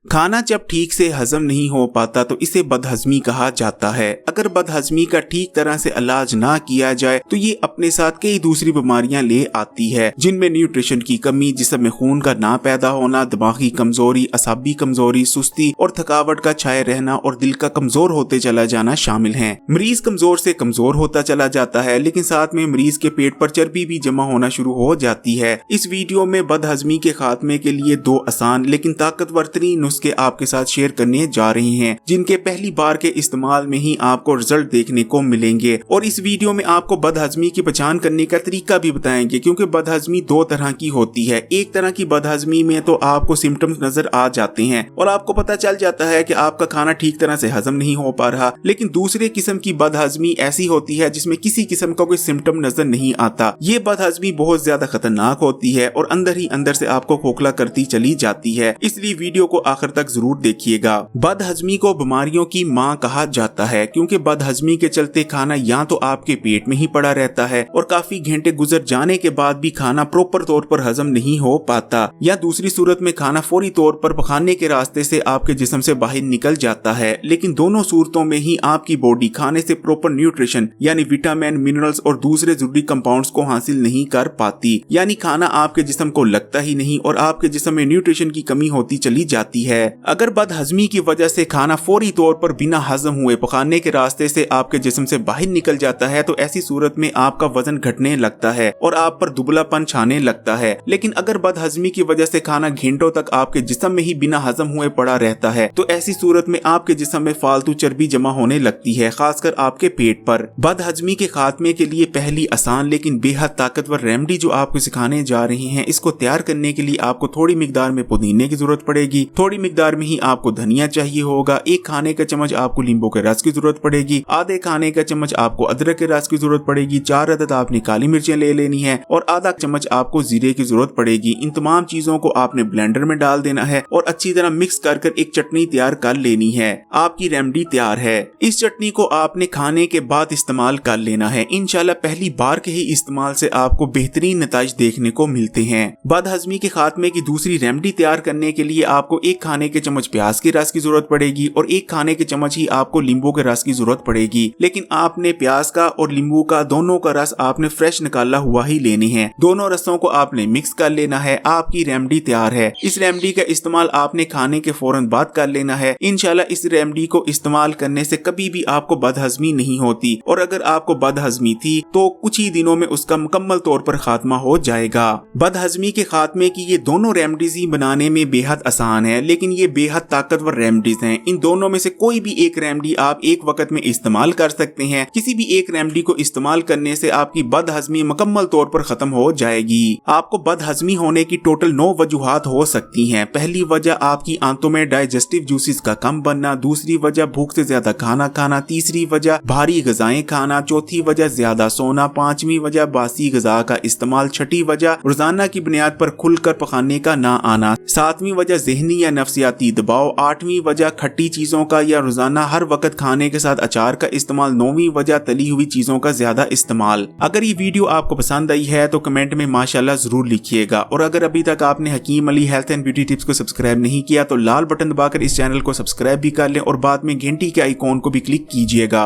खाना जब ठीक से हजम नहीं हो पाता तो इसे बदहजमी कहा जाता है। अगर बदहजमी का ठीक तरह से इलाज ना किया जाए तो ये अपने साथ कई दूसरी बीमारियां ले आती है, जिनमें न्यूट्रिशन की कमी, जिस्म में खून का ना पैदा होना, दिमागी कमजोरी, असाबी कमजोरी, सुस्ती और थकावट का छाए रहना और दिल का कमजोर होते चला जाना शामिल है। मरीज कमजोर से कमजोर होता चला जाता है, लेकिन साथ में मरीज के पेट पर चर्बी भी जमा होना शुरू हो जाती है। इस वीडियो में बदहजमी के खात्मे के लिए 2 आसान लेकिन ताकतवर तरीन नुस्खे आपके साथ शेयर करने जा रहे हैं, जिनके पहली बार के इस्तेमाल में ही आपको रिजल्ट देखने को मिलेंगे। और इस वीडियो में आपको बदहजमी की पहचान करने का तरीका भी बताएंगे, क्योंकि बदहजमी 2 तरह की होती है। एक तरह की बदहजमी में तो आपको सिम्टम्स नजर आ जाते हैं और आपको पता चल जाता है कि आपका खाना ठीक तरह से हजम नहीं हो पा रहा, लेकिन दूसरे किस्म की बदहजमी ऐसी होती है जिसमें किसी किस्म का कोई सिम्टम नजर नहीं आता। ये बदहजमी बहुत ज्यादा खतरनाक होती है और अंदर ही अंदर से आपको खोखला करती चली जाती है, इसलिए वीडियो को आखिर तक जरूर देखिएगा। बदहजमी को बीमारियों की मां कहा जाता है, क्योंकि बदहजमी के चलते खाना या तो आपके पेट में ही पड़ा रहता है और काफी घंटे गुजर जाने के बाद भी खाना प्रॉपर तौर पर हजम नहीं हो पाता, या दूसरी सूरत में खाना फौरी तौर पर पखाने के रास्ते से आपके जिस्म से बाहर निकल जाता है। लेकिन दोनों सूरतों में ही आपकी बॉडी खाने से प्रॉपर न्यूट्रिशन यानी विटामिन, मिनरल्स और दूसरे जरूरी कंपाउंड्स को हासिल नहीं कर पाती, यानी खाना आपके जिस्म को लगता ही नहीं और आपके जिस्म में न्यूट्रिशन की कमी होती चली जाती है। अगर बदहजमी की वजह से खाना फौरी तौर पर बिना हजम हुए पकाने के रास्ते से आपके जिस्म से बाहर निकल जाता है तो ऐसी सूरत में आपका वजन घटने लगता है और आप पर दुबलापन छाने लगता है। लेकिन अगर बदहजमी की वजह से खाना घंटों तक आपके जिस्म में ही बिना हजम हुए पड़ा रहता है तो ऐसी सूरत में आपके जिस्म में फालतू चर्बी जमा होने लगती है, खासकर आपके पेट पर। बदहजमी के खात्मे के लिए पहली आसान लेकिन बेहद ताकतवर रेमेडी जो आपको सिखाने जा रहे हैं, इसको तैयार करने के लिए आपको थोड़ी मिकदार में पुदीने की जरूरत पड़ेगी, थोड़ी मिकदार में ही आपको धनिया चाहिए होगा, 1 खाने का चम्मच आपको नींबू के रस की जरूरत पड़ेगी, आधे खाने का चम्मच आपको अदरक के रस की जरूरत पड़ेगी, 4 अदद आपने काली मिर्चें ले लेनी है और आधा चम्मच आपको जीरे की जरूरत पड़ेगी। इन तमाम चीजों को आपने ब्लेंडर में डाल देना है और अच्छी तरह मिक्स कर एक चटनी तैयार कर लेनी है। आपकी रेमेडी तैयार है। इस चटनी को आपने खाने के बाद इस्तेमाल कर लेना है। इंशाल्लाह पहली बार के ही इस्तेमाल से आपको बेहतरीन नतीजे देखने को मिलते हैं। बदहजमी के खात्मे की दूसरी रेमेडी तैयार करने के लिए आपको 1 खाने के चम्मच प्याज के रस की जरूरत पड़ेगी और 1 खाने के चम्मच ही आपको नींबू के रस की जरूरत पड़ेगी। लेकिन आपने प्याज का और नींबू का दोनों का रस आपने फ्रेश निकाला हुआ ही लेने हैं। दोनों रसों को आपने मिक्स कर लेना है। आपकी रेमेडी तैयार है। इस रेमेडी का इस्तेमाल आपने खाने के फौरन बाद कर लेना है। इंशाल्लाह इस रेमेडी को इस्तेमाल करने से कभी भी आपको बदहजमी नहीं होती और अगर आपको बदहजमी थी तो कुछ ही दिनों में उसका मुकम्मल तौर पर खात्मा हो जाएगा। बदहजमी के खात्मे की ये दोनों रेमेडीज ही बनाने में बेहद आसान है, लेकिन ये बेहद ताकतवर रेमेडीज हैं। इन दोनों में से कोई भी एक रेमेडी आप एक वक्त में इस्तेमाल कर सकते हैं। किसी भी एक रेमेडी को इस्तेमाल करने से आपकी बदहजमी मुकम्मल तौर पर खत्म हो जाएगी। आपको बदहजमी होने की टोटल 9 वजूहात हो सकती हैं। पहली वजह आपकी आंतों में डाइजेस्टिव जूसेस का कम बनना, दूसरी वजह भूख से ज्यादा खाना खाना, तीसरी वजह भारी ग़िज़ाएं खाना, चौथी वजह ज्यादा सोना, 5वीं वजह बासी ग़िज़ा का इस्तेमाल, छठी वजह रोजाना की बुनियाद पर खुलकर पकाने का ना आना, 7वीं वजह ज़हनी या नफ्सियाती दबाव, 8वीं वजह खट्टी चीजों का या रोजाना हर वक्त खाने के साथ अचार का इस्तेमाल, 9वीं वजह तली हुई चीजों का ज्यादा इस्तेमाल। अगर ये वीडियो आपको पसंद आई है तो कमेंट में माशाल्लाह जरूर लिखिएगा और अगर अभी तक आपने Hakim Ali health and beauty tips को सब्सक्राइब नहीं किया तो लाल बटन दबाकर इस चैनल को सब्सक्राइब भी कर लें और बाद में घंटी के आइकॉन को भी क्लिक कीजिएगा।